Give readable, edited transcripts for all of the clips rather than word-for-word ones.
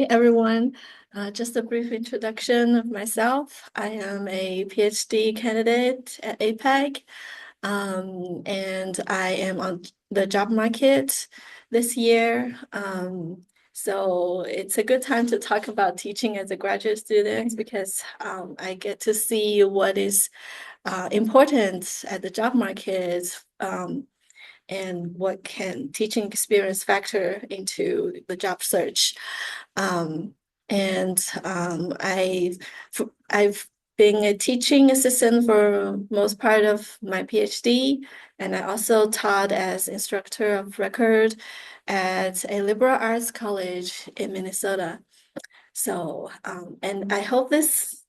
everyone. Just a brief introduction of myself. I am a PhD candidate at APAC, and I am on the job market this year. So it's a good time to talk about teaching as a graduate student because I get to see what is important at the job market. And what can teaching experience factor into the job search. I've been a teaching assistant for most part of my PhD, and I also taught as instructor of record at a liberal arts college in Minnesota. So, and I hope this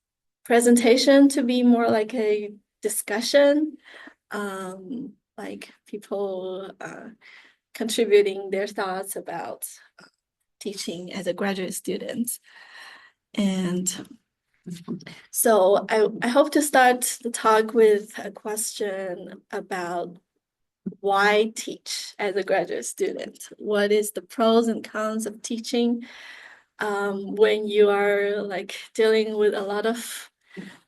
presentation to be more like a discussion, like people contributing their thoughts about teaching as a graduate student. And so I hope to start the talk with a question about why teach as a graduate student? What is the pros and cons of teaching when you are like dealing with a lot of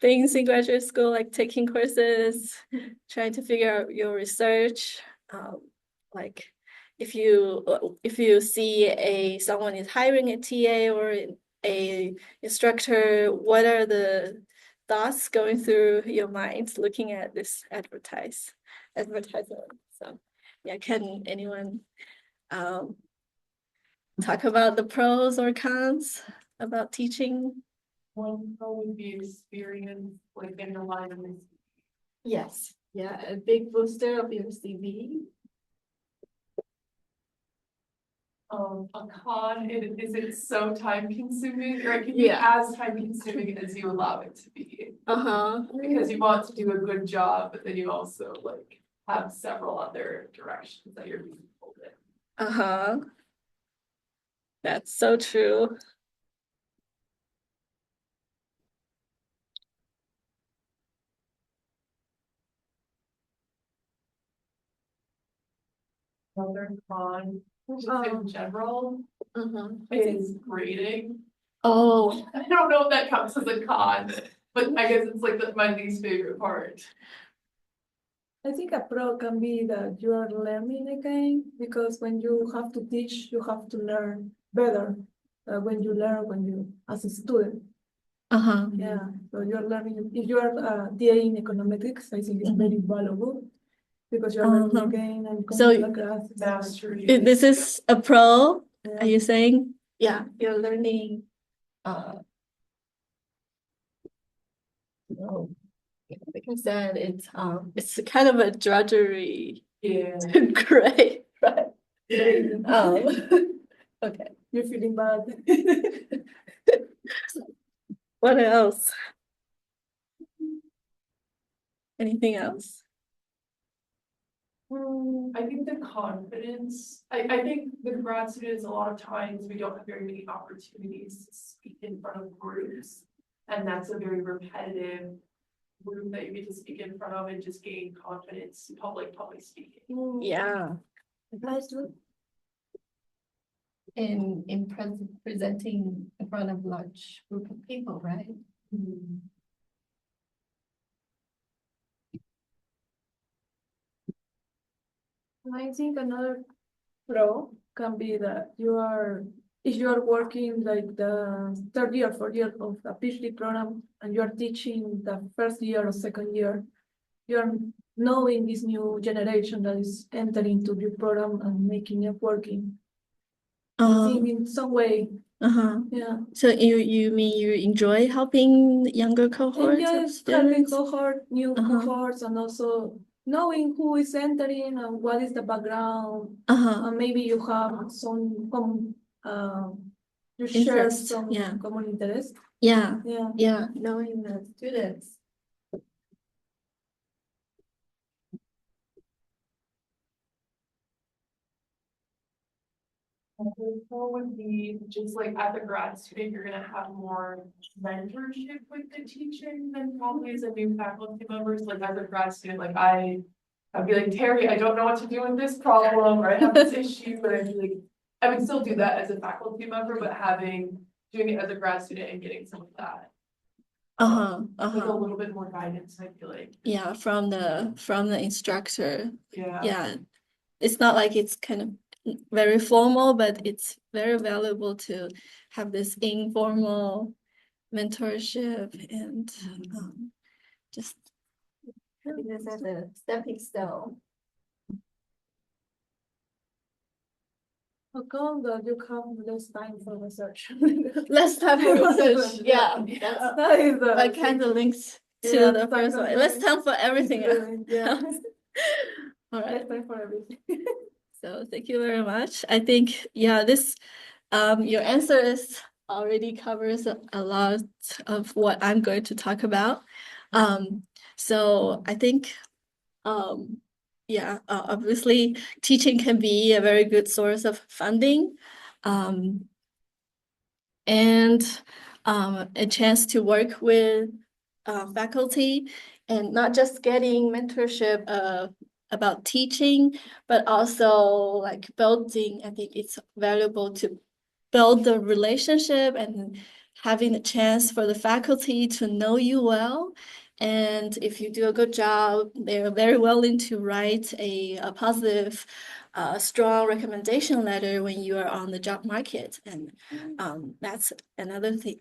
things in graduate school, like taking courses, trying to figure out your research, like if you see someone is hiring a TA or a instructor, what are the thoughts going through your mind looking at this advertisement? So yeah, can anyone talk about the pros or cons about teaching? One pro would be experience, like in the line of this. Yes, yeah, a big booster of your CV. A con is it so time consuming, or it can be as time consuming as you allow it to be. Because you want to do a good job, but then you also like have several other directions that you're being pulled in. That's so true. Another con, just in general, is grading. Oh, I don't know if that counts as a con, but I guess it's like my least favorite part. I think a pro can be that you are learning again, because when you have to teach, you have to learn better when you as a student. Yeah, so you're learning. If you are DA in econometrics, I think it's very valuable because you're learning again and So going to the class. Mastery. This is a pro, Yeah. are you saying? Yeah, you're learning. Like I said, it's kind of a drudgery. Yeah. Great, right? Okay. You're feeling bad. What else? Anything else? I think the confidence, I think with grad students, a lot of times we don't have very many opportunities to speak in front of groups. And that's a very repetitive group that you get to speak in front of and just gain confidence in public speaking. Yeah. In presenting in front of large group of people, right? I think another pro can be that if you are working like the third year, fourth year of a PhD program, and you are teaching the first year or second year, you are knowing this new generation that is entering into your program and making it working. I think in some way. Yeah. So you mean you enjoy helping younger cohorts of Helping students? new cohorts, and also knowing who is entering and what is the background. And maybe you have some you share Interest, some yeah. common interest. Yeah, Yeah. knowing the students. Pro would be just like as a grad student, you're gonna have more mentorship with the teaching than probably as a new faculty member. So like as a grad student, like I'd be like, Terry, I don't know what to do with this problem, or I have this issue, but I would still do that as a faculty member, but having doing it as a grad student and getting some of that. Like a little bit more guidance, I feel like. Yeah, from the instructor. Yeah. Yeah. It's not like it's kind of very formal, but it's very valuable to have this informal mentorship and just having this as a stepping stone. How come that you have less time for research? Less time for research. Yeah, That is that kind of links to Yeah, the first one. Less time for everything else. Yeah. All right. Less time for everything. So thank you very much. I think, yeah, this your answer is already covers a lot of what I'm going to talk about. So I think yeah, obviously teaching can be a very good source of funding. And a chance to work with faculty and not just getting mentorship about teaching, but also like building. I think it's valuable to build the relationship and having the chance for the faculty to know you well. And if you do a good job, they're very willing to write a positive, strong recommendation letter when you are on the job market. And that's another thing,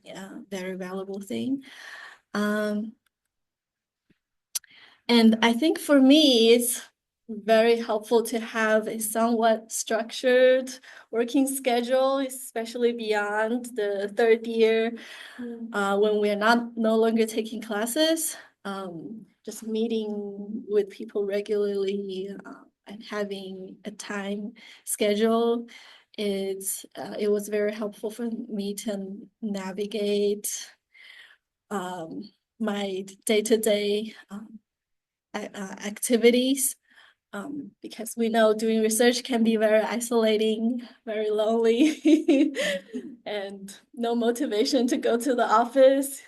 very valuable thing. And I think for me, it's very helpful to have a somewhat structured working schedule, especially beyond the third year, when we're no longer taking classes. Just meeting with people regularly and having a time schedule. It was very helpful for me to navigate my day-to-day activities, because we know doing research can be very isolating, very lonely, and no motivation to go to the office.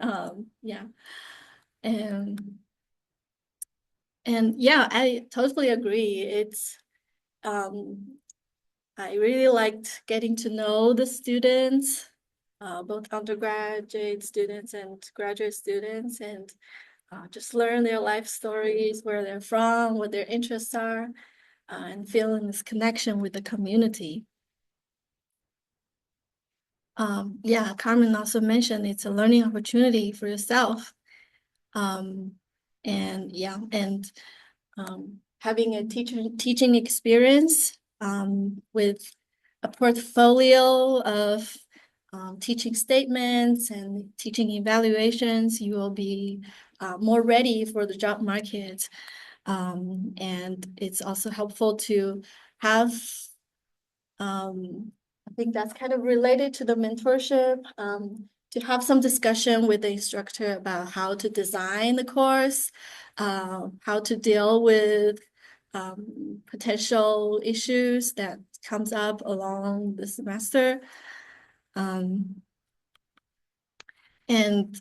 Yeah. Yeah. And yeah, I totally agree. It's I really liked getting to know the students, both undergraduate students and graduate students, and just learn their life stories, where they're from, what their interests are, and feeling this connection with the community. Yeah, Carmen also mentioned it's a learning opportunity for yourself. And yeah, and having a teaching experience with a portfolio of teaching statements and teaching evaluations, you will be more ready for the job market. And it's also helpful to have, I think that's kind of related to the mentorship, to have some discussion with the instructor about how to design the course, how to deal with potential issues that comes up along the semester. And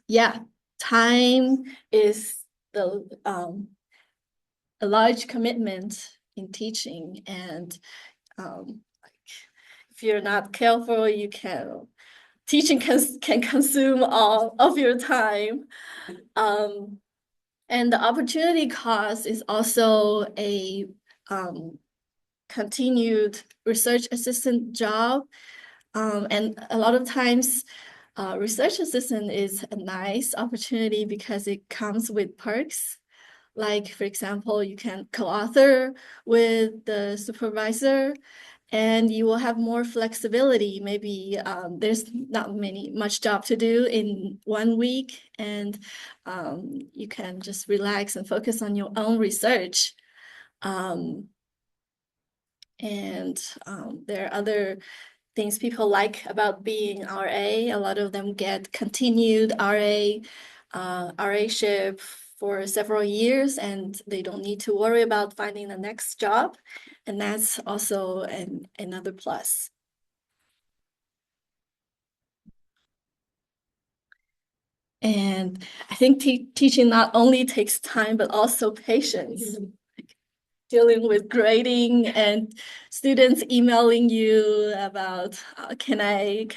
yeah, time is a large commitment in teaching, and like if you're not careful, teaching can consume all of your time. And the opportunity cost is also a continued research assistant job. And a lot of times, research assistant is a nice opportunity because it comes with perks. Like, for example, you can co-author with the supervisor, and you will have more flexibility. Maybe there's not much job to do in 1 week, and you can just relax and focus on your own research. And there are other things people like about being RA. A lot of them get continued RA-ship for several years, and they don't need to worry about finding the next job. And that's also another plus. And I think teaching not only takes time, but also patience. dealing with grading and students emailing you about can I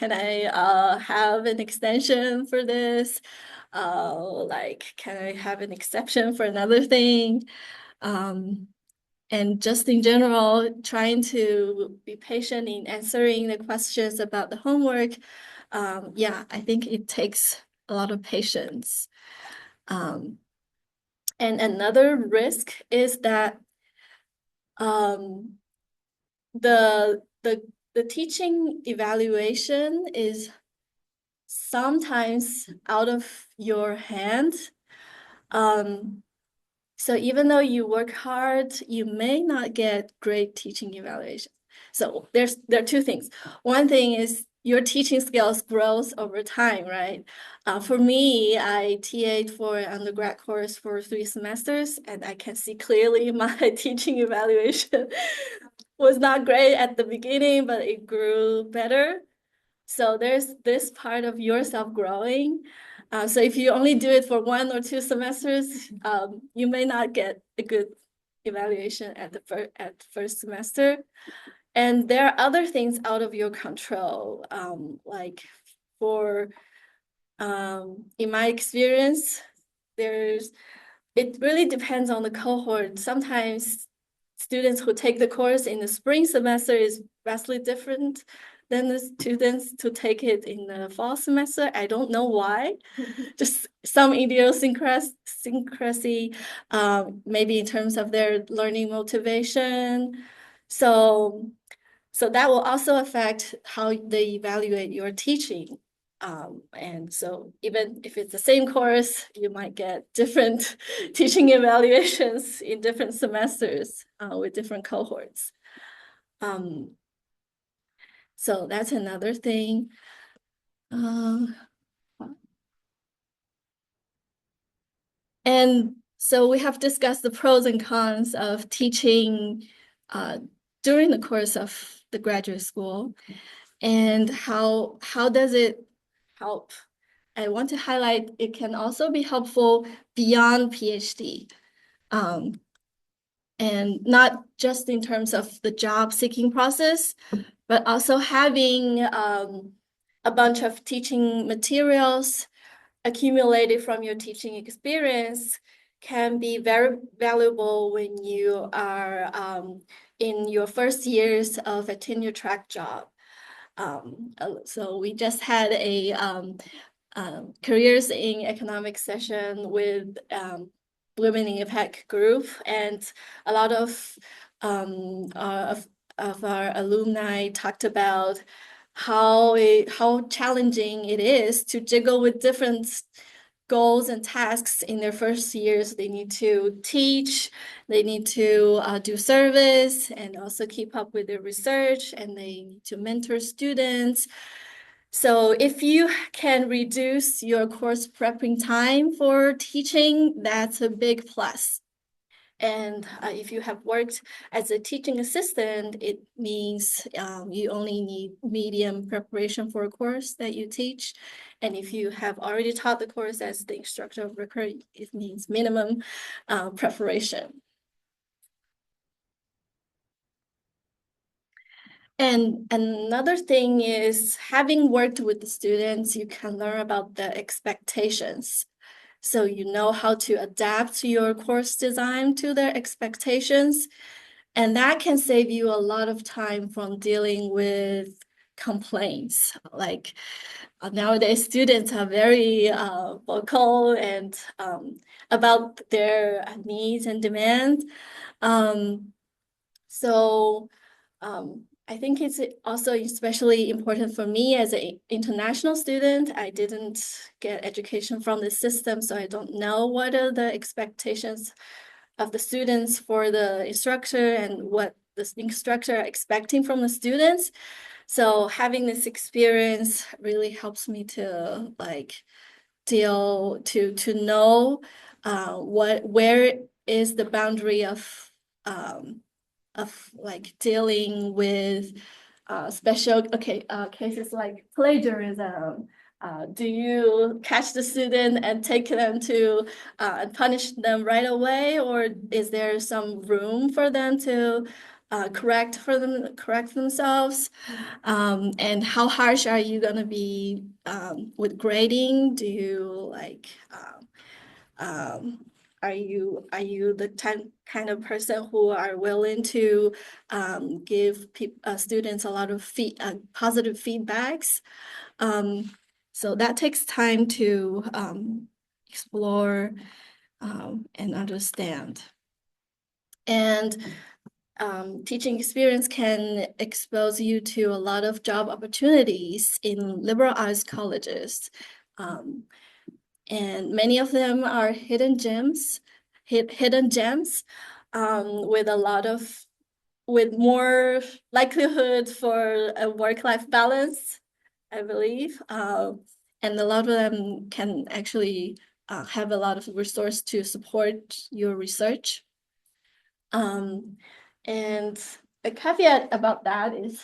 have an extension for this? Like can I have an exception for another thing? And just in general, trying to be patient in answering the questions about the homework. Yeah, I think it takes a lot of patience. And another risk is that um, the teaching evaluation is sometimes out of your hands. So even though you work hard, you may not get great teaching evaluation. So there are two things. One thing is your teaching skills grows over time, right? For me, I TA'd for an undergrad course for 3 semesters, and I can see clearly my teaching evaluation was not great at the beginning, but it grew better. So there's this part of yourself growing. So if you only do it for 1 or 2 semesters, you may not get a good evaluation at the first semester. And there are other things out of your control, like for in my experience, it really depends on the cohort. Sometimes students who take the course in the spring semester is vastly different than the students to take it in the fall semester. I don't know why. Just some idiosyncrasy, maybe in terms of their learning motivation. So, so that will also affect how they evaluate your teaching. And so even if it's the same course, you might get different teaching evaluations in different semesters with different cohorts. So that's another thing. And so we have discussed the pros and cons of teaching during the course of the graduate school and how does it help. I want to highlight it can also be helpful beyond PhD. And not just in terms of the job seeking process, but also having a bunch of teaching materials accumulated from your teaching experience can be very valuable when you are in your first years of a tenure track job. So we just had a careers in economics session with Women in Impact group, and a lot of our alumni talked about how challenging it is to juggle with different goals and tasks in their first years. They need to teach, they need to do service, and also keep up with their research, and they need to mentor students. So if you can reduce your course prepping time for teaching, that's a big plus. And if you have worked as a teaching assistant, it means you only need medium preparation for a course that you teach. And if you have already taught the course as the instructor of record, it means minimum preparation. And another thing is having worked with the students, you can learn about the expectations. So you know how to adapt your course design to their expectations. And that can save you a lot of time from dealing with complaints. Like nowadays, students are very vocal and about their needs and demands. So I think it's also especially important for me as an international student. I didn't get education from the system, so I don't know what are the expectations of the students for the instructor and what the instructor are expecting from the students. So having this experience really helps me to like to know where is the boundary of like dealing with special cases like plagiarism, Do you catch the student and take them to and punish them right away, or is there some room for them to correct themselves? And how harsh are you gonna be with grading? Do you like are you the kind of person who are willing to give students a lot of positive feedbacks? So that takes time to explore and understand. And teaching experience can expose you to a lot of job opportunities in liberal arts colleges. And many of them are hidden gems with a lot of with more likelihood for a work-life balance, I believe. And a lot of them can actually have a lot of resource to support your research. And a caveat about that is,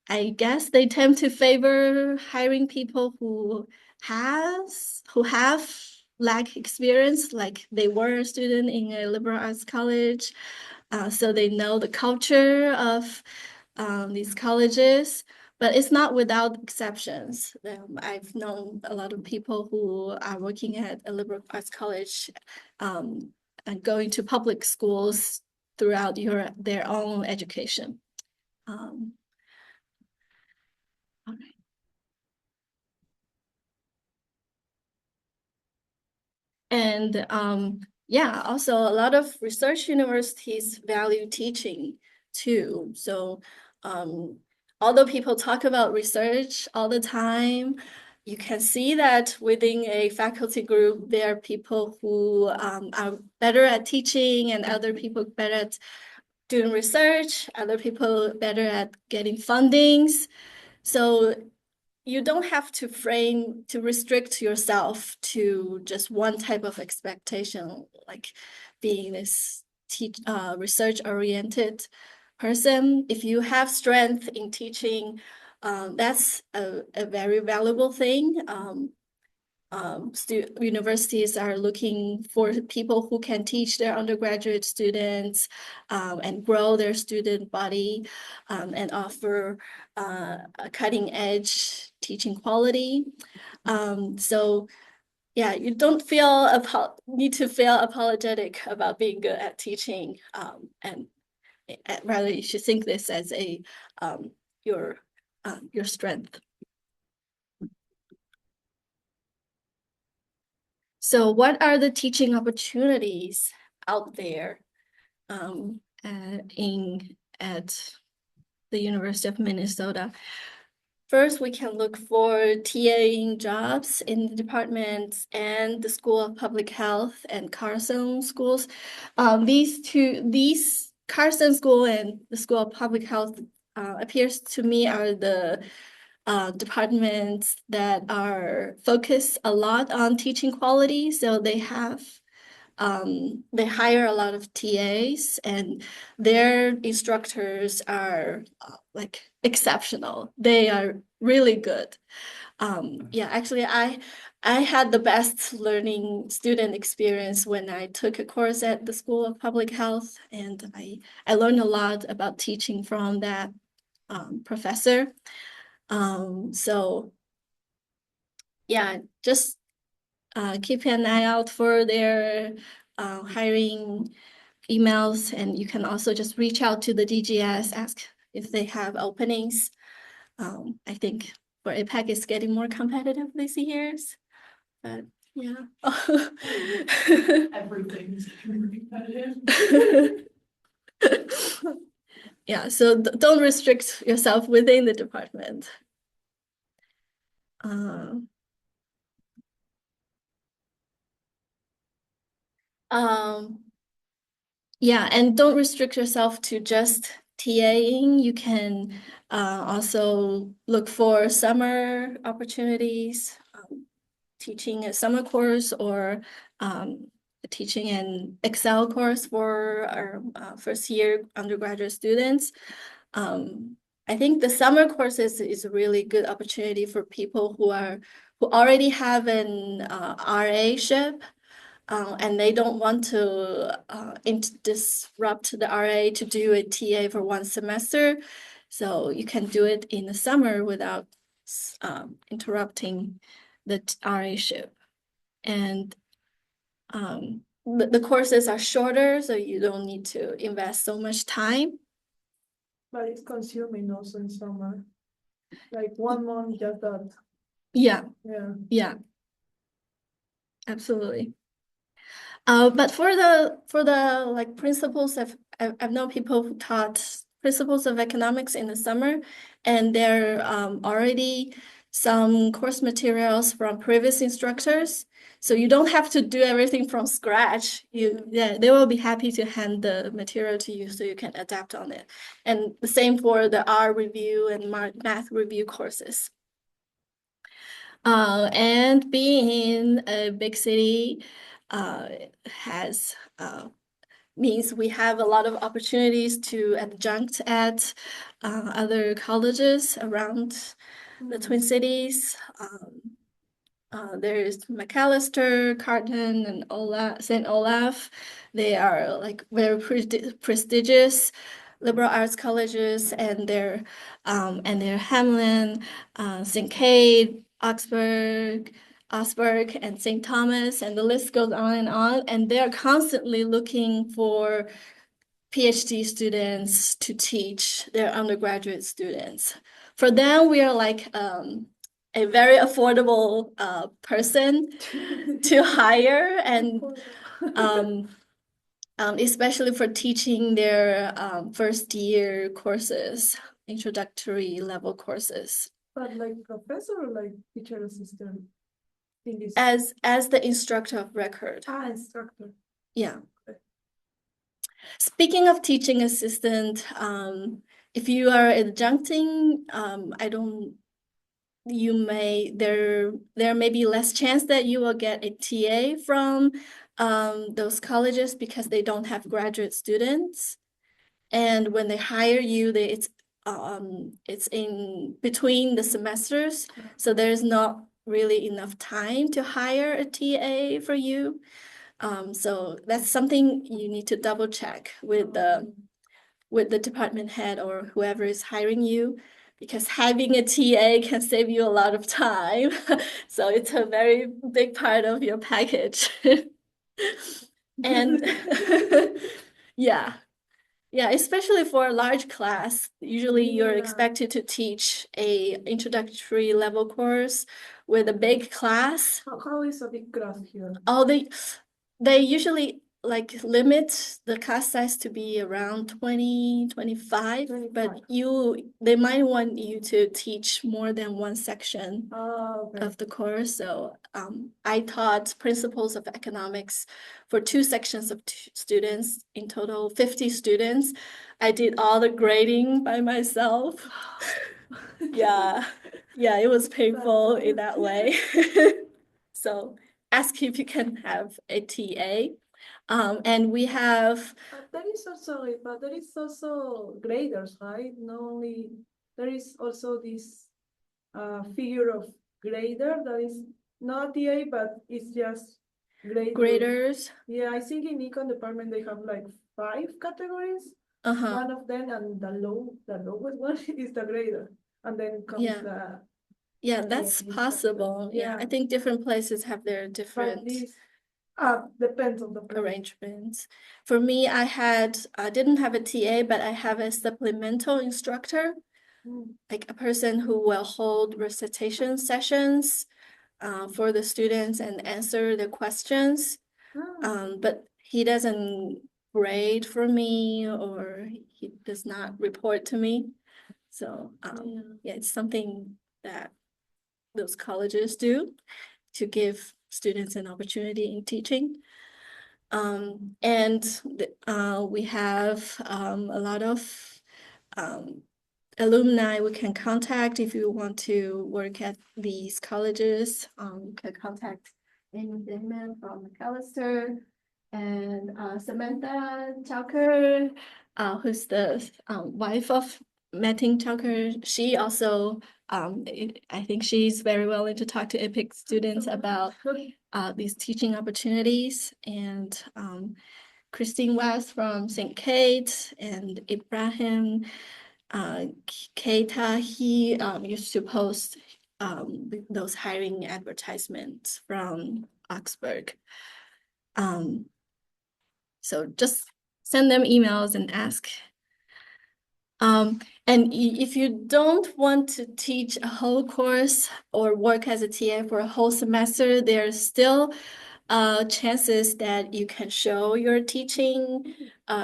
I guess they tend to favor hiring people who have lack experience, like they were a student in a liberal arts college, so they know the culture of these colleges, but it's not without exceptions. I've known a lot of people who are working at a liberal arts college and going to public schools throughout their own education. Um, okay. And yeah, also a lot of research universities value teaching too. So although people talk about research all the time, you can see that within a faculty group, there are people who are better at teaching and other people better at doing research, other people better at getting fundings. So you don't have to restrict yourself to just one type of expectation, like being this research oriented person. If you have strength in teaching, that's a very valuable thing. Universities are looking for people who can teach their undergraduate students and grow their student body and offer a cutting edge teaching quality. So yeah, you don't need to feel apologetic about being good at teaching, and rather you should think this as um, your strength. So what are the teaching opportunities out there at the University of Minnesota? First, we can look for TAing jobs in the departments and the School of Public Health and Carson schools. These Carson School and the School of Public Health appears to me are the departments that are focused a lot on teaching quality. So they hire a lot of TAs and their instructors are like exceptional. They are really good. Yeah, actually, I had the best learning student experience when I took a course at the School of Public Health, and I learned a lot about teaching from that professor. So yeah, just keep an eye out for their hiring emails, and you can also just reach out to the DGS, ask if they have openings. I think for APAC it's getting more competitive these years, but yeah. Everything's competitive. Yeah, so don't restrict yourself within the department. Yeah, and don't restrict yourself to just TAing. You can also look for summer opportunities, teaching a summer course or teaching an Excel course for our first year undergraduate students. I think the summer courses is a really good opportunity for people who already have an RA-ship, and they don't want to disrupt the RA to do a TA for one semester. So you can do it in the summer without interrupting the RA-ship. And the courses are shorter, so you don't need to invest so much time. But it's consuming also in summer. Like 1 month, just that. Yeah, Yeah. absolutely. But for the like principles of I've known people who taught principles of economics in the summer, and there already some course materials from previous instructors. So you don't have to do everything from scratch. They will be happy to hand the material to you so you can adapt on it. And the same for the R review and math review courses. And being in a big city has means we have a lot of opportunities to adjunct at other colleges around the Twin Cities. There's McAllister, Carleton, and St. Olaf. They are like very prestigious liberal arts colleges, and they're Hamlin, St. Cade, Augsburg, and St. Thomas, and the list goes on and on. And they're constantly looking for PhD students to teach their undergraduate students. For them, we are like a very affordable person to hire, and especially for teaching their first year courses, introductory level courses. But like professor or like teacher assistant? As the instructor of record. Instructor. Yeah. Okay. Speaking of teaching assistant, if you are adjuncting, there may be less chance that you will get a TA from those colleges because they don't have graduate students. And when they hire you, it's in between the semesters, so there's not really enough time to hire a TA for you. So that's something you need to double check with the department head or whoever is hiring you, because having a TA can save you a lot of time. So it's a very big part of your package. And yeah, especially for a large class, usually you're expected to teach a introductory level course with a big class. How is a big class here? Oh, they usually like limit the class size to be around 25, but they might want you to teach more than one section of the course. So I taught principles of economics for 2 sections of students, in total 50 students. I did all the grading by myself. Yeah, it was painful in that way. So ask if you can have a TA. And we have. But there is also graders, right? Not only there is also this figure of grader that is not TA, but it's just Graders. Yeah, I think in econ department they have like 5 categories. One of them, and the lowest one is the grader, and then comes the. Yeah, that's possible. Yeah, I think different places have their different. Depends on the place. Arrangements. For me, I didn't have a TA, but I have a supplemental instructor, like a person who will hold recitation sessions for the students and answer the questions. But he doesn't grade for me, or he does not report to me. So it's something that those colleges do to give students an opportunity in teaching. And we have a lot of alumni we can contact if you want to work at these colleges. You can contact Amy Dingman from McAllister, and Samantha Chalker, who's the wife of Metin Tucker, she also, I think she's very willing to talk to EPIC students about these teaching opportunities. And Christine West from St. Kate and Ibrahim Keita, he used to post those hiring advertisements from Augsburg. So just send them emails and ask. And if you don't want to teach a whole course or work as a TA for a whole semester, there's still chances that you can show your teaching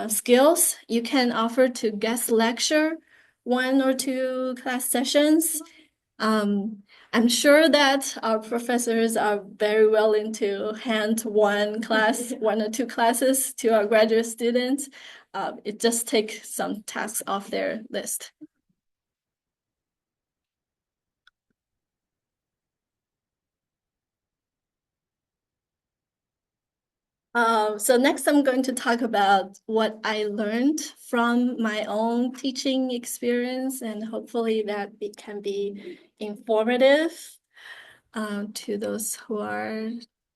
skills. You can offer to guest lecture 1 or 2 class sessions. I'm sure that our professors are very willing to hand one class, 1 or 2 classes to our graduate students. It just takes some tasks off their list. So next I'm going to talk about what I learned from my own teaching experience, and hopefully that it can be informative to those who are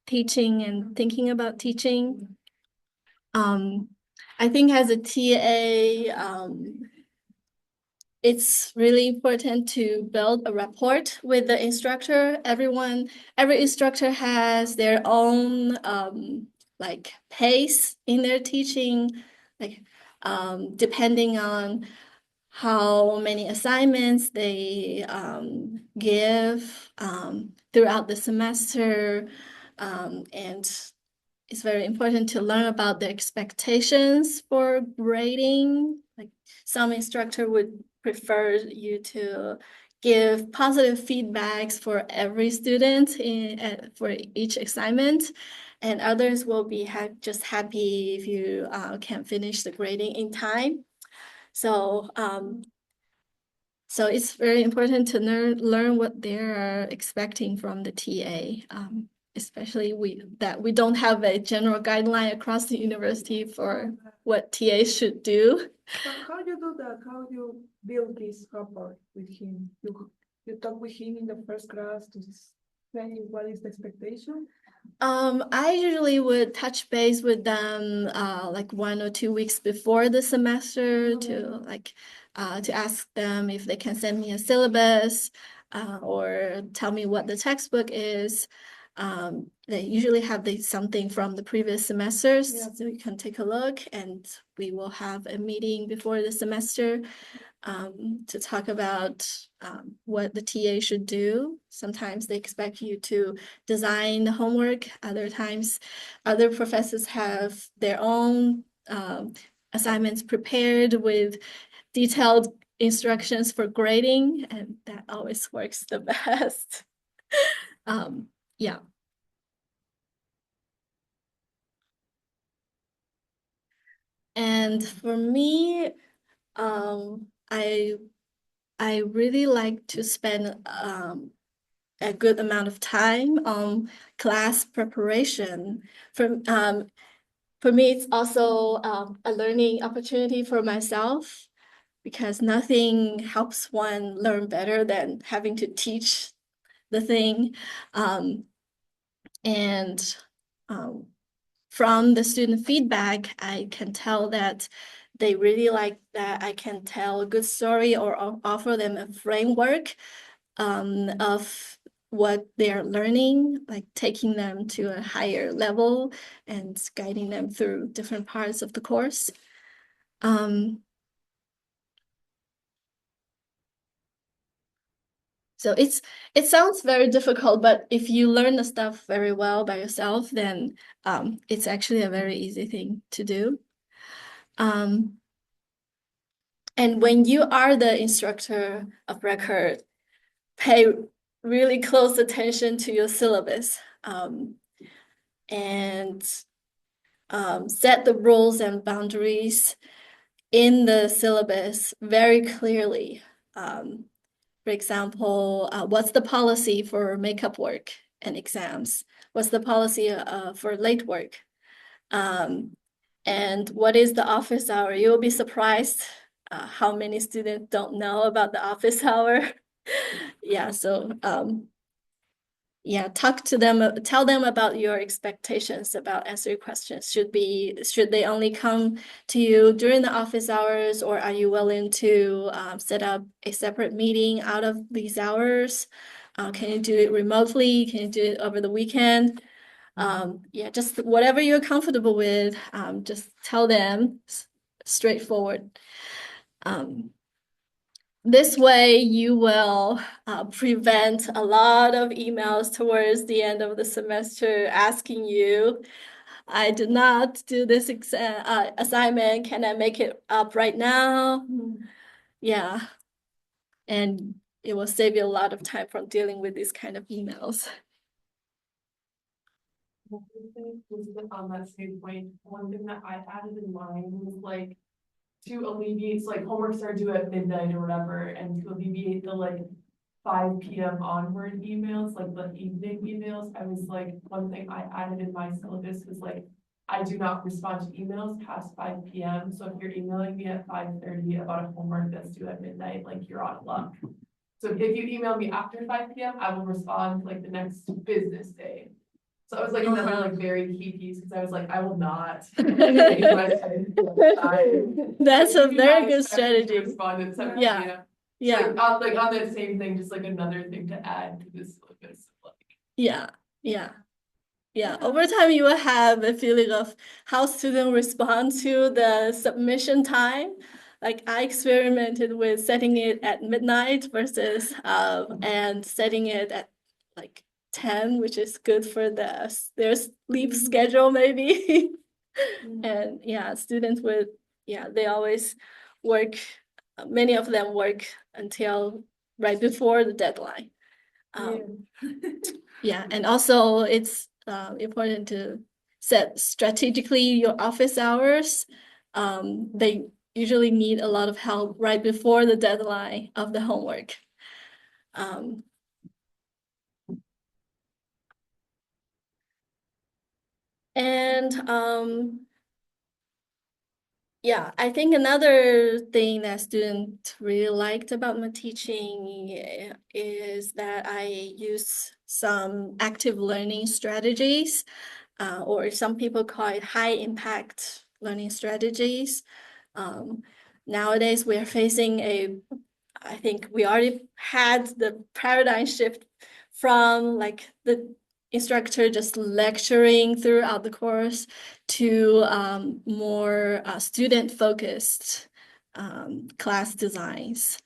teaching and thinking about teaching. I think as a TA, it's really important to build a rapport with the instructor. Every instructor has their own like pace in their teaching, like depending on how many assignments they give throughout the semester, and it's very important to learn about the expectations for grading. Like some instructor would prefer you to give positive feedbacks for every student for each assignment, and others will be just happy if you can finish the grading in time. So so it's very important to learn what they're expecting from the TA. Especially we don't have a general guideline across the university for what TAs should do. How you do that? How you build this rapport with him? You talk with him in the first class to say what is the expectation? I usually would touch base with them like 1 or 2 weeks before the semester to ask them if they can send me a syllabus or tell me what the textbook is. They usually have something from the previous semesters, so you can take a look, and we will have a meeting before the semester to talk about what the TA should do. Sometimes they expect you to design the homework. Other times, other professors have their own assignments prepared with detailed instructions for grading, and that always works the best. Yeah. And for me, I really like to spend a good amount of time on class preparation. For me, it's also a learning opportunity for myself, because nothing helps one learn better than having to teach the thing. And from the student feedback, I can tell that they really like that I can tell a good story or offer them a framework of what they're learning, like taking them to a higher level and guiding them through different parts of the course. So it sounds very difficult, but if you learn the stuff very well by yourself, then it's actually a very easy thing to do. And when you are the instructor of record, pay really close attention to your syllabus and set the rules and boundaries in the syllabus very clearly. For example, what's the policy for makeup work and exams? What's the policy for late work? And what is the office hour? You'll be surprised how many students don't know about the office hour. Yeah, so yeah, talk to them, tell them about your expectations about answering questions. Should they only come to you during the office hours, or are you willing to set up a separate meeting out of these hours? Can you do it remotely? Can you do it over the weekend? Yeah, just whatever you're comfortable with, just tell them straightforward. This way you will prevent a lot of emails towards the end of the semester asking you, I did not do this assignment. Can I make it up right now? Yeah. And it will save you a lot of time from dealing with these kind of emails. On that same point, one thing that I added in mine was like to alleviate, so like homeworks are due at midnight or whatever, and to alleviate the like 5 p.m. onward emails, like the evening emails, I was like, one thing I added in my syllabus was like, I do not respond to emails past 5 p.m. So if you're emailing me at 5:30 about a homework that's due at midnight, like you're out of luck. So if you email me after 5 p.m., I will respond like the next business day. So I was like another like very key piece, because I was like, I will not. That's a very good strategy. Respond at 7 Yeah. p.m. Yeah. So like on that same thing, just like another thing to add to this syllabus. Like, yeah. Over time, you will have a feeling of how students respond to the submission time. Like I experimented with setting it at midnight versus and setting it at like 10, which is good for their sleep schedule maybe. And yeah, students would, they always work, many of them work until right before the deadline. Yeah, and also it's important to set strategically your office hours. They usually need a lot of help right before the deadline of the homework. And yeah, I think another thing that students really liked about my teaching is that I use some active learning strategies, or some people call it high impact learning strategies. Nowadays, we're facing I think we already had the paradigm shift from like the instructor just lecturing throughout the course to more student-focused class designs.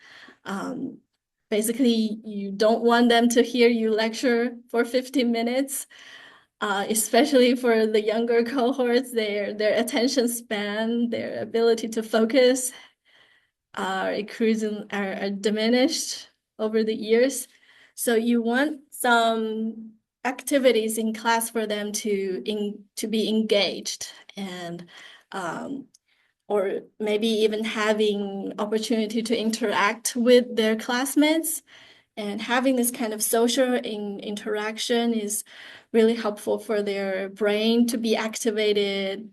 Basically, you don't want them to hear you lecture for 15 minutes, especially for the younger cohorts. Their attention span, their ability to focus are diminished over the years. So you want some activities in class for them to be engaged, and or maybe even having opportunity to interact with their classmates. And having this kind of social interaction is really helpful for their brain to be activated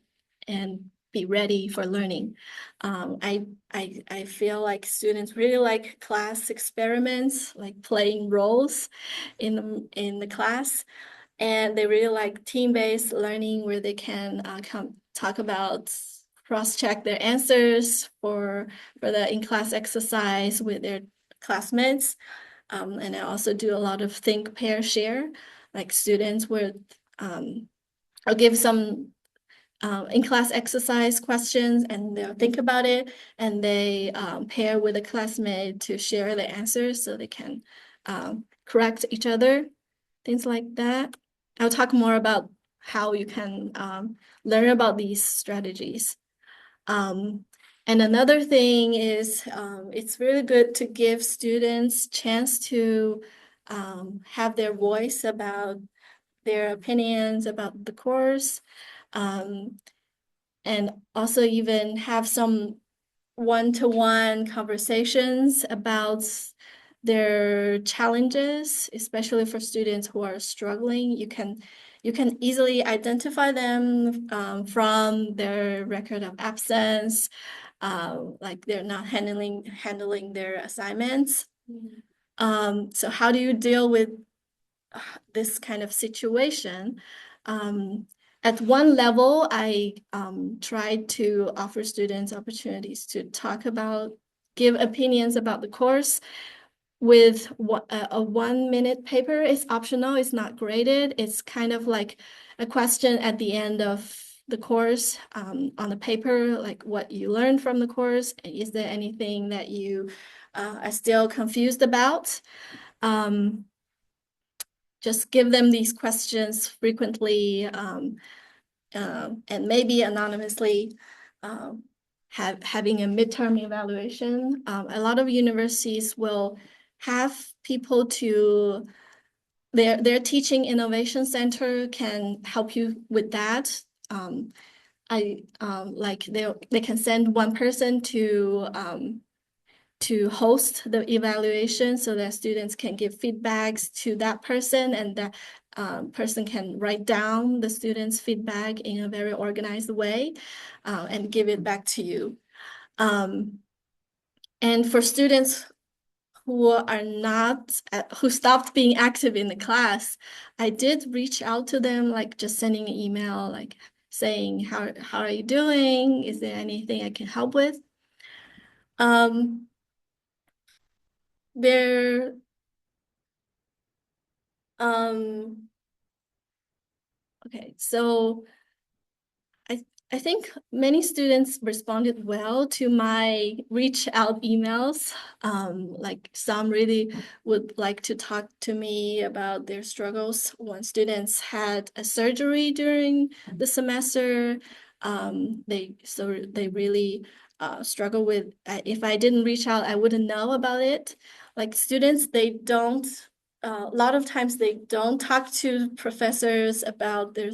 and be ready for learning. I feel like students really like class experiments, like playing roles in the class, and they really like team-based learning where they can talk about cross-check their answers for the in-class exercise with their classmates. And I also do a lot of think, pair, share, like students would, I'll give some in-class exercise questions and they'll think about it, and they pair with a classmate to share the answers so they can correct each other, things like that. I'll talk more about how you can learn about these strategies. And another thing is it's really good to give students chance to have their voice about their opinions about the course, and also even have some one-to-one conversations about their challenges, especially for students who are struggling. You can easily identify them from their record of absence, like they're not handling their assignments. So how do you deal with this kind of situation? At one level, I tried to offer students opportunities to give opinions about the course. With a 1 minute paper, it's optional, it's not graded. It's kind of like a question at the end of the course on the paper, like what you learned from the course. Is there anything that you are still confused about? Just give them these questions frequently and maybe anonymously. Having a midterm evaluation. A lot of universities will have people to their teaching innovation center can help you with that. Like they can send one person to host the evaluation so that students can give feedbacks to that person, and that person can write down the students' feedback in a very organized way and give it back to you. And for students who are not, who stopped being active in the class, I did reach out to them, like just sending an email, like saying, how are you doing? Is there anything I can help with? There, okay, so I think many students responded well to my reach out emails. Like some really would like to talk to me about their struggles. When students had a surgery during the semester, they really struggle with, if I didn't reach out, I wouldn't know about it. Like students, they don't, a lot of times they don't talk to professors about their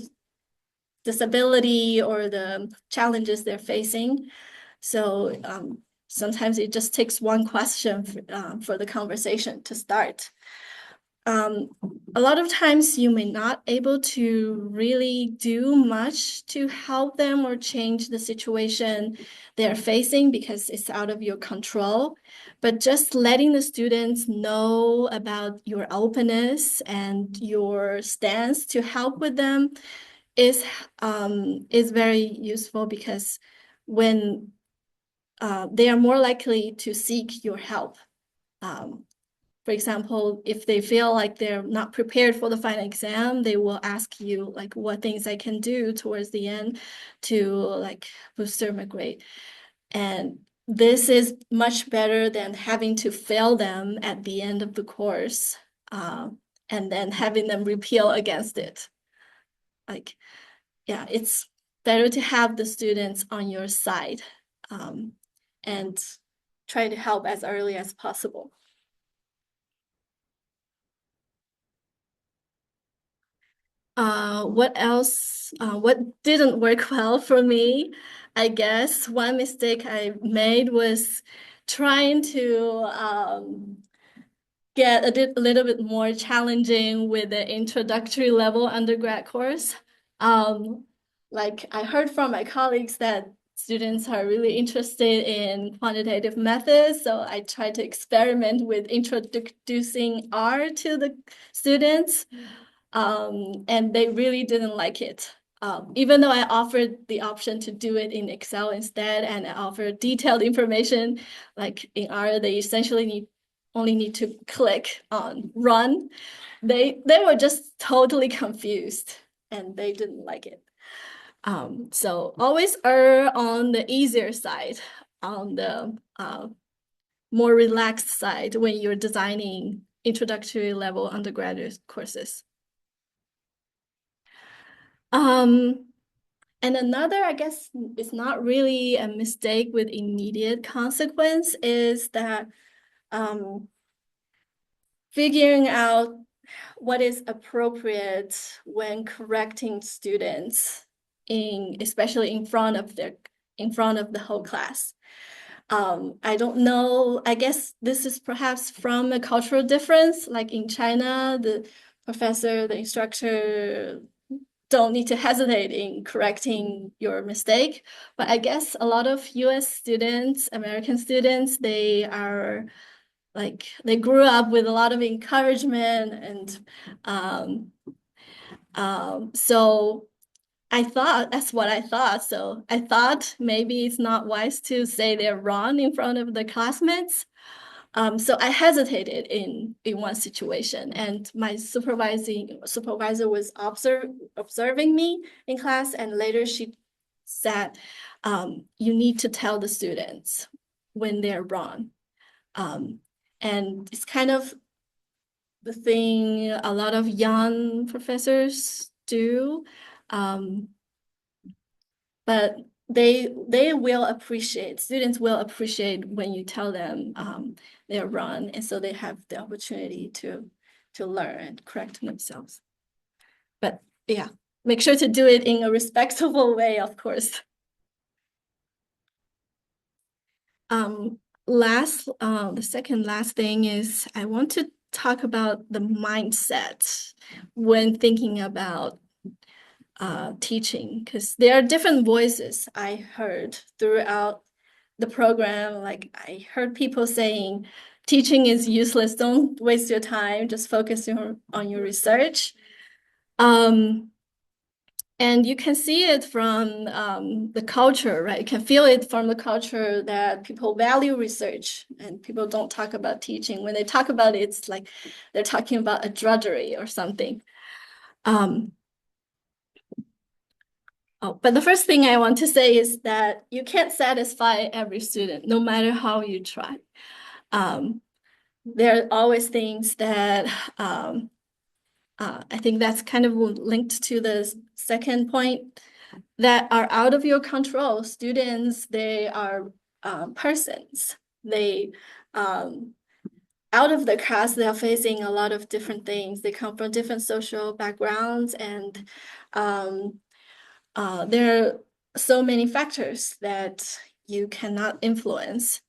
disability or the challenges they're facing. So sometimes it just takes one question for the conversation to start. A lot of times you may not able to really do much to help them or change the situation they're facing because it's out of your control. But just letting the students know about your openness and your stance to help with them is very useful, because when they are more likely to seek your help. For example, if they feel like they're not prepared for the final exam, they will ask you like what things I can do towards the end to like boost their grade. And this is much better than having to fail them at the end of the course and then having them repeal against it. Like, yeah, it's better to have the students on your side and try to help as early as possible. What else? What didn't work well for me? I guess one mistake I made was trying to get a little bit more challenging with the introductory level undergrad course. Like I heard from my colleagues that students are really interested in quantitative methods, so I tried to experiment with introducing R to the students, and they really didn't like it. Even though I offered the option to do it in Excel instead, and I offered detailed information, like in R, they essentially only need to click on run. They were just totally confused and they didn't like it. So always err on the easier side, on the more relaxed side when you're designing introductory level undergraduate courses. And another, I guess, it's not really a mistake with immediate consequence, is that figuring out what is appropriate when correcting students, especially in front of the whole class. I don't know, I guess this is perhaps from a cultural difference. Like in China, the professor, the instructor don't need to hesitate in correcting your mistake. But I guess a lot of US students, American students, they are like, they grew up with a lot of encouragement, and so I thought, that's what I thought. So I thought maybe it's not wise to say they're wrong in front of the classmates. So I hesitated in one situation, and my supervisor was observing me in class, and later she said, you need to tell the students when they're wrong. And it's kind of the thing a lot of young professors do. But they will appreciate, students will appreciate when you tell them they're wrong, and so they have the opportunity to learn and correct themselves. But yeah, make sure to do it in a respectful way, of course. The second last thing is I want to talk about the mindset when thinking about teaching, because there are different voices I heard throughout the program. Like, I heard people saying teaching is useless, don't waste your time, just focus on your research. And you can see it from the culture, right? You can feel it from the culture that people value research and people don't talk about teaching. When they talk about it, it's like they're talking about a drudgery or something. But the first thing I want to say is that you can't satisfy every student, no matter how you try. There are always things that I think that's kind of linked to the second point, that are out of your control. Students, they are persons. They out of the class, they are facing a lot of different things. They come from different social backgrounds, and there are so many factors that you cannot influence.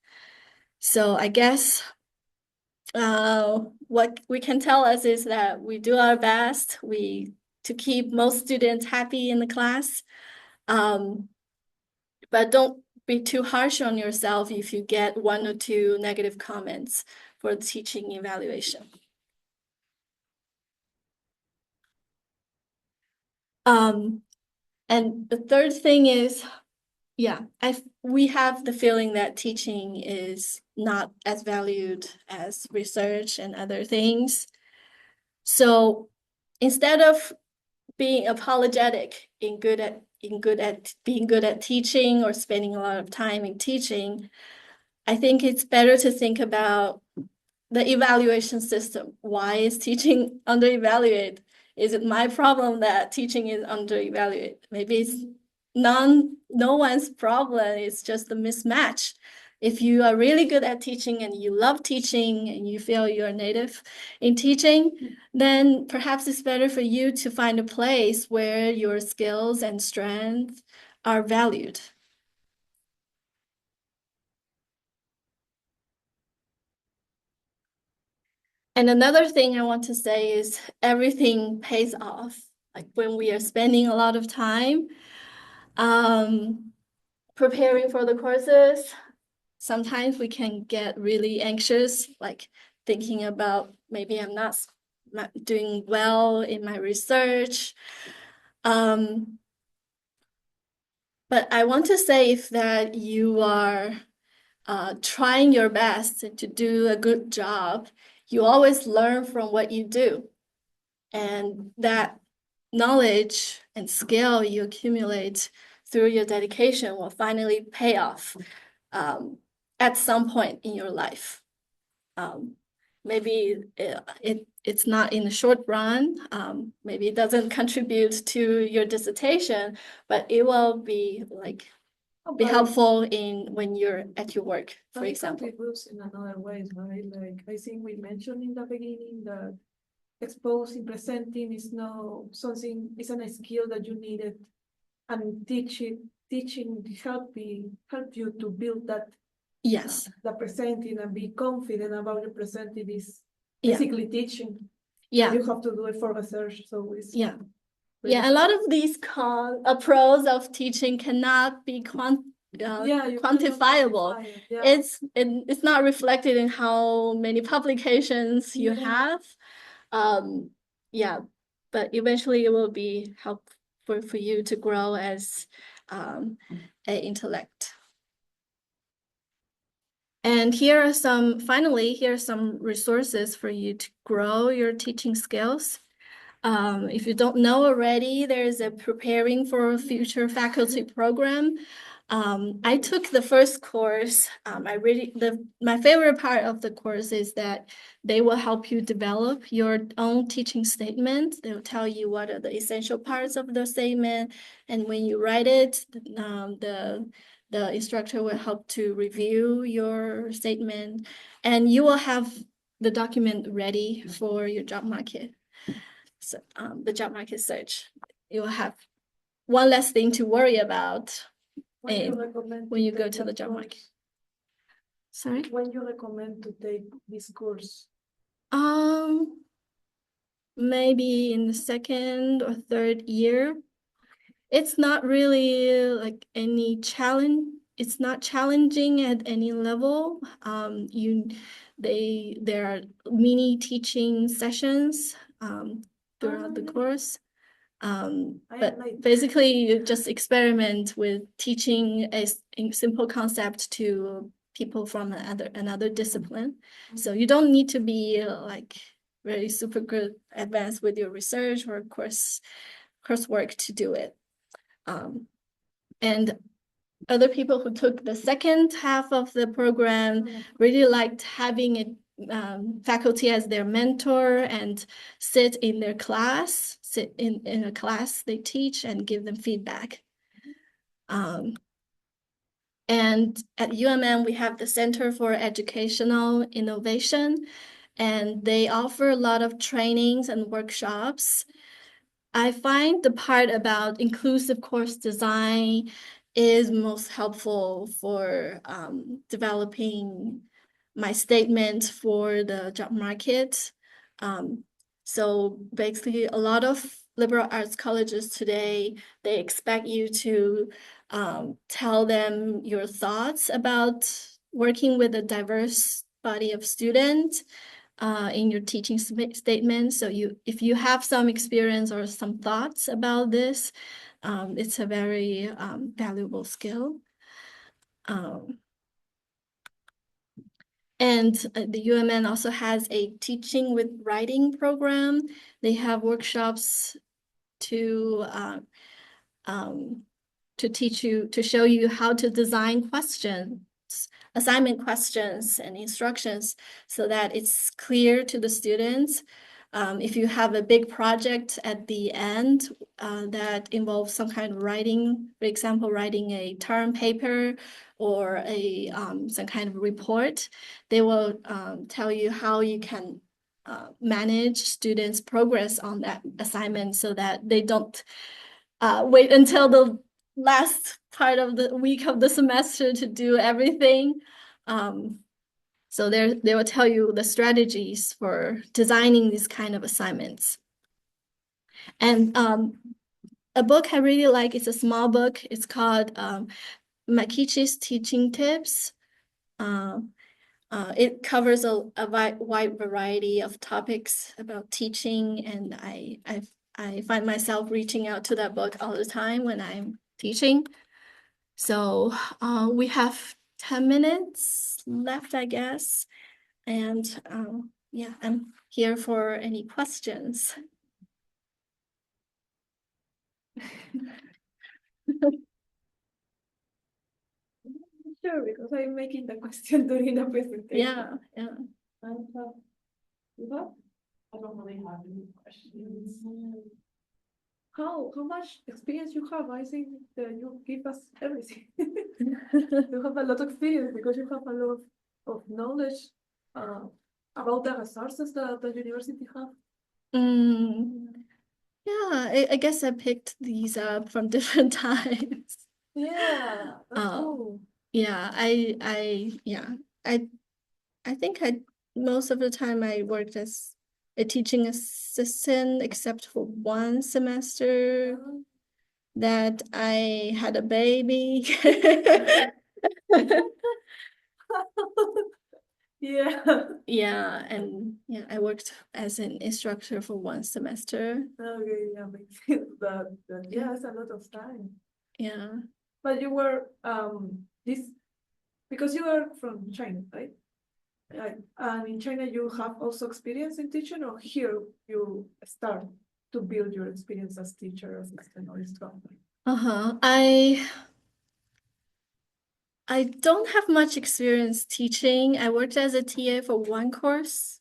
So I guess what we can tell us is that we do our best to keep most students happy in the class, but don't be too harsh on yourself if you get 1 or 2 negative comments for the teaching evaluation. And the third thing is, yeah, we have the feeling that teaching is not as valued as research and other things. So instead of being apologetic being good at teaching or spending a lot of time in teaching, I think it's better to think about the evaluation system. Why is teaching under-evaluated? Is it my problem that teaching is under-evaluated? Maybe it's no one's problem. It's just a mismatch. If you are really good at teaching and you love teaching and you feel you're native in teaching, then perhaps it's better for you to find a place where your skills and strengths are valued. And another thing I want to say is everything pays off. Like, when we are spending a lot of time preparing for the courses, sometimes we can get really anxious, like thinking about maybe I'm not doing well in my research. But I want to say, if that you are trying your best to do a good job, you always learn from what you do. And that knowledge and skill you accumulate through your dedication will finally pay off at some point in your life. Maybe it's not in the short run. Maybe it doesn't contribute to your dissertation, but it will be helpful in when you're at your work, for example. It contributes in another ways, right? Like, I think we mentioned in the beginning that exposing, presenting is no something, isn't a skill that you needed, and teaching help you to build that. Yes. The presenting and be confident about your presenting is Yeah. basically teaching. Yeah. You have to do it for research, so it's Yeah, a lot of these pros of teaching cannot be you cannot quantifiable. quantify it, yeah. It's not reflected in how many publications you Yeah. have. Yeah, but eventually it will be helpful for you to grow as an intellect. And finally, here are some resources for you to grow your teaching skills. If you don't know already, there's a Preparing for Future Faculty program. I took the first course. My favorite part of the course is that they will help you develop your own teaching statement. They'll tell you what are the essential parts of the statement, and when you write it, the instructor will help to review your statement, and you will have the document ready for your job market. So, the job market search. You will have one less thing to worry about When you recommend when you to go take to the that job course? market. Sorry? When you recommend to take this course? Maybe in the second or third year. It's not really like any challenge. It's not challenging at any level. There are mini teaching sessions throughout the course. But basically you just experiment with teaching a simple concept to people from another discipline. So you don't need to be like very super good advanced with your research or coursework to do it. And other people who took the second half of the program really liked having a faculty as their mentor and sit in a class they teach and give them feedback. And at UMM, we have the Center for Educational Innovation, and they offer a lot of trainings and workshops. I find the part about inclusive course design is most helpful for developing my statement for the job market. So basically, a lot of liberal arts colleges today, they expect you to tell them your thoughts about working with a diverse body of students in your teaching statement. So if you have some experience or some thoughts about this, it's a very valuable skill. And the UMN also has a teaching with writing program. They have workshops to show you how to design questions, assignment questions and instructions so that it's clear to the students. If you have a big project at the end that involves some kind of writing, for example, writing a term paper or some kind of report, they will tell you how you can manage students' progress on that assignment so that they don't wait until the last part of the week of the semester to do everything. So they will tell you the strategies for designing these kind of assignments. And a book I really like is a small book. It's called Makichi's Teaching Tips. It covers a wide variety of topics about teaching, and I find myself reaching out to that book all the time when I'm teaching. So we have 10 minutes left, I guess. And yeah, I'm here for any questions. Sure, because I'm making the question during the presentation. Yeah. And, you have? I don't really have any questions. How much experience you have? I think that you give us everything. You have a lot of experience because you have a lot of knowledge about the resources that the university have. Yeah, I guess I picked these up from different times. Yeah, that's cool. Yeah, I think most of the time I worked as a teaching assistant except for one semester that I had a baby. Yeah. Yeah, and yeah, I worked as an instructor for one semester. Okay, yeah, makes sense. That yeah, it's a lot of time. Yeah. But you were this because you are from China, right? And in China you have also experience in teaching, or here you start to build your experience as teacher, assistant, or instructor? Uh-huh. I don't have much experience teaching. I worked as a TA for one course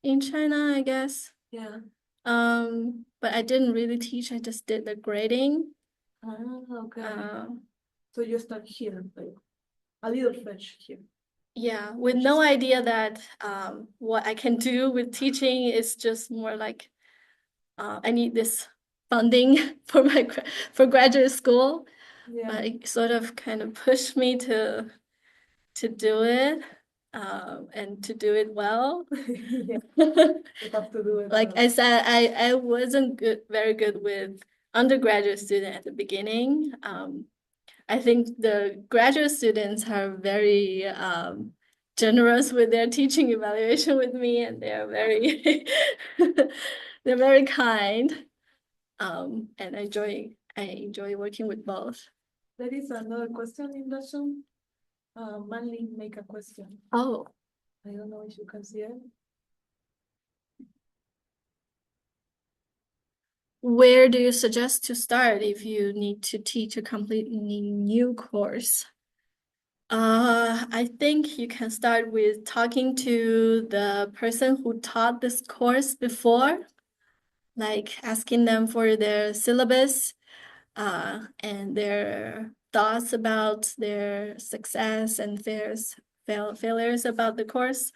in China, I guess. Yeah. But I didn't really teach. I just did the grading. Ah, okay. Uh, So you start here, like a little fresh here. yeah, with no idea that what I can do with teaching is just more like I need this funding for for graduate school. Yeah. But it sort of kind of pushed me to do it and to do it well. Yeah, you have to do it. Like I said, I wasn't very good with undergraduate student at the beginning. I think the graduate students are very generous with their teaching evaluation with me, and they're very they're very kind. And I enjoy working with both. There is another question in the Zoom. Manly make a question. Oh, I don't know if you can see it. where do you suggest to start if you need to teach a completely new course? I think you can start with talking to the person who taught this course before, like asking them for their syllabus, and their thoughts about their success and failures about the course.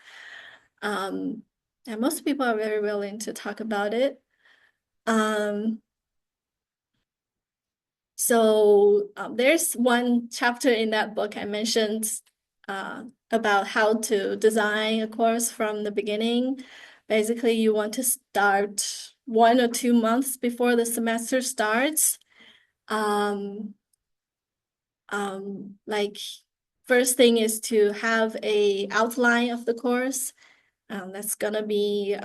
And most people are very willing to talk about it. So there's one chapter in that book I mentioned about how to design a course from the beginning. Basically, you want to start 1 or 2 months before the semester starts. Like first thing is to have a outline of the course. That's gonna be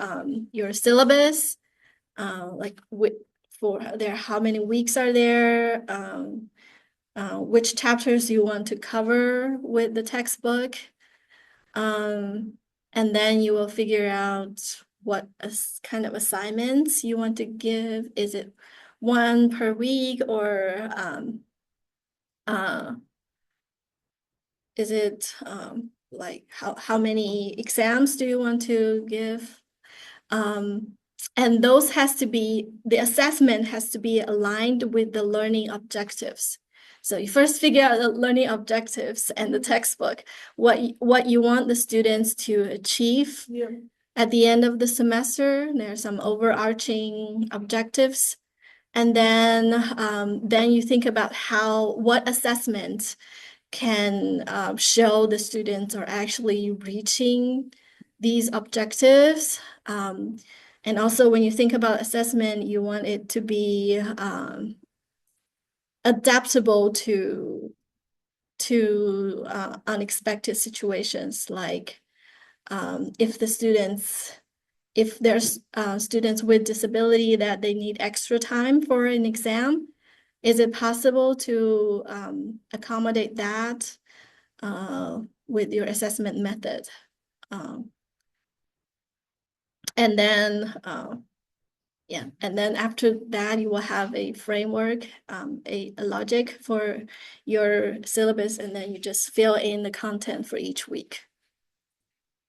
your syllabus, like for there, how many weeks are there, which chapters you want to cover with the textbook. And then you will figure out what kind of assignments you want to give. Is it one per week, or is it like how many exams do you want to give? And those has to be, the assessment has to be aligned with the learning objectives. So you first figure out the learning objectives and the textbook, what you want the students to achieve. Yeah. At the end of the semester. There are some overarching objectives. And then you think about what assessment can show the students are actually reaching these objectives. And also when you think about assessment, you want it to be adaptable to unexpected situations, like if there's students with disability that they need extra time for an exam, is it possible to accommodate that with your assessment method? And then, and then after that, you will have a framework, a logic for your syllabus, and then you just fill in the content for each week.